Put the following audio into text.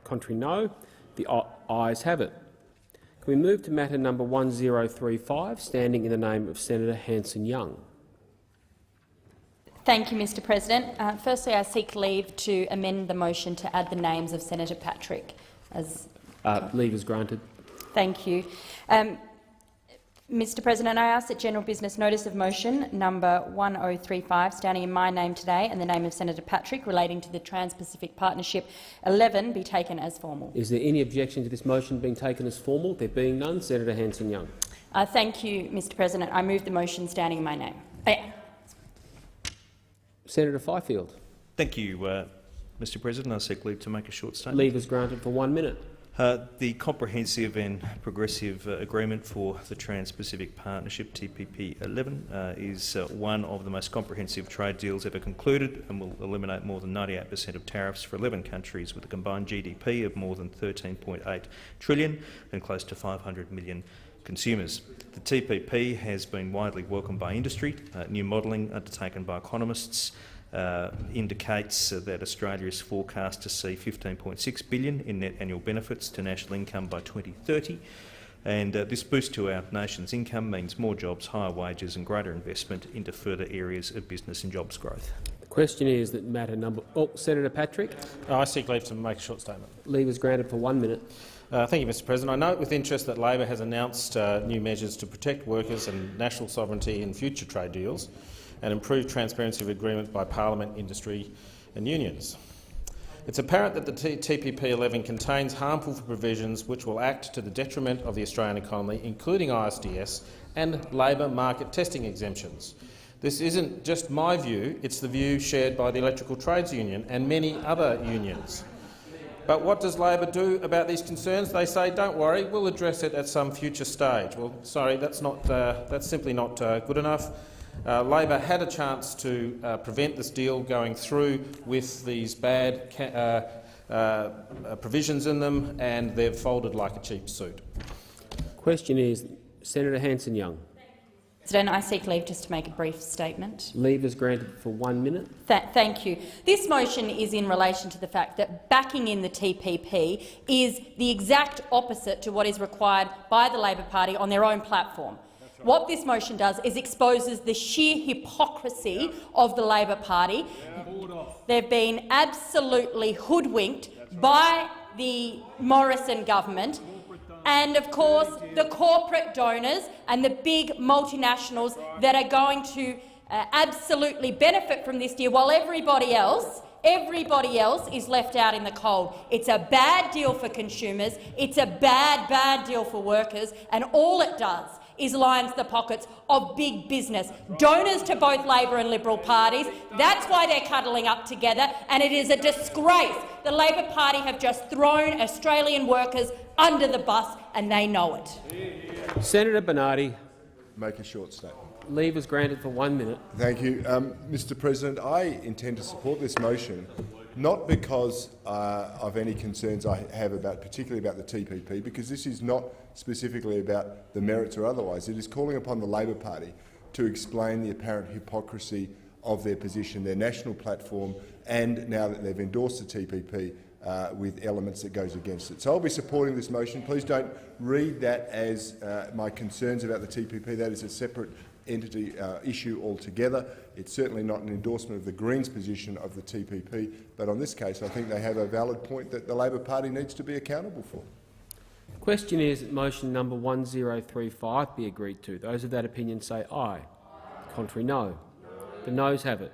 Contrary, no. The ayes have it. Can we move to matter number 1035, standing in the name of Senator Hanson-Young? Thank you, Mr President. Firstly, I seek leave to amend the motion to add the names of Senator Patrick. Leave is granted. Thank you. Mr President, I ask that general business notice of motion number 1035, standing in my name today and the name of Senator Patrick, relating to the Trans-Pacific Partnership 11, be taken as formal. Is there any objection to this motion being taken as formal? There being none, Senator Hanson-Young. Thank you, Mr President. I move the motion standing in my name. Senator Fifield. Thank you, Mr President. I seek leave to make a short statement. Leave is granted for 1 minute. The Comprehensive and Progressive Agreement for the Trans-Pacific Partnership, TPP 11, is one of the most comprehensive trade deals ever concluded and will eliminate more than 98% of tariffs for 11 countries with a combined GDP of more than $13.8 trillion and close to 500 million consumers. The TPP has been widely welcomed by industry. New modelling undertaken by economists indicates that Australia is forecast to see $15.6 billion in net annual benefits to national income by 2030, and this boost to our nation's income means more jobs, higher wages and greater investment into further areas of business and jobs growth. The question is that matter number— Senator Patrick. I seek leave to make a short statement. Leave is granted for 1 minute. Thank you, Mr President. I note with interest that Labor has announced new measures to protect workers and national sovereignty in future trade deals and improve transparency of agreement by Parliament, industry and unions. It's apparent that the TPP 11 contains harmful provisions which will act to the detriment of the Australian economy, including ISDS and labour market testing exemptions. This isn't just my view, it's the view shared by the Electrical Trades Union and many other unions. But what does Labor do about these concerns? They say, don't worry, we'll address it at some future stage. Well, sorry, that's simply not good enough. Labor had a chance to prevent this deal going through with these bad provisions in them, and they've folded like a cheap suit. Question is Senator Hanson-Young. President, I seek leave just to make a brief statement. Leave is granted for 1 minute. Thank you. This motion is in relation to the fact that backing in the TPP is the exact opposite to what is required by the Labor Party on their own platform. What this motion does is exposes the sheer hypocrisy of the Labor Party. They've been absolutely hoodwinked by the Morrison government and, of course, the corporate donors and the big multinationals that are going to absolutely benefit from this deal, while everybody else is left out in the cold. It's a bad deal for consumers. It's a bad deal for workers, and all it does is lines the pockets of big business, donors to both Labor and Liberal parties. That's why they're cuddling up together, and it is a disgrace. The Labor Party have just thrown Australian workers under the bus, and they know it. Senator Bernardi. Make a short statement. Leave is granted for 1 minute. Thank you. Mr President, I intend to support this motion, not because of any concerns I have particularly about the TPP, because this is not specifically about the merits or otherwise. It is calling upon the Labor Party to explain the apparent hypocrisy of their position, their national platform, and now that they've endorsed the TPP with elements that goes against it. So I'll be supporting this motion. Please don't read that as my concerns about the TPP. That is a separate entity issue altogether. It's certainly not an endorsement of the Greens' position of the TPP, but on this case I think they have a valid point that the Labor Party needs to be accountable for. The question is that motion number 1035 be agreed to. Those of that opinion say aye. Contrary, no. The noes have it.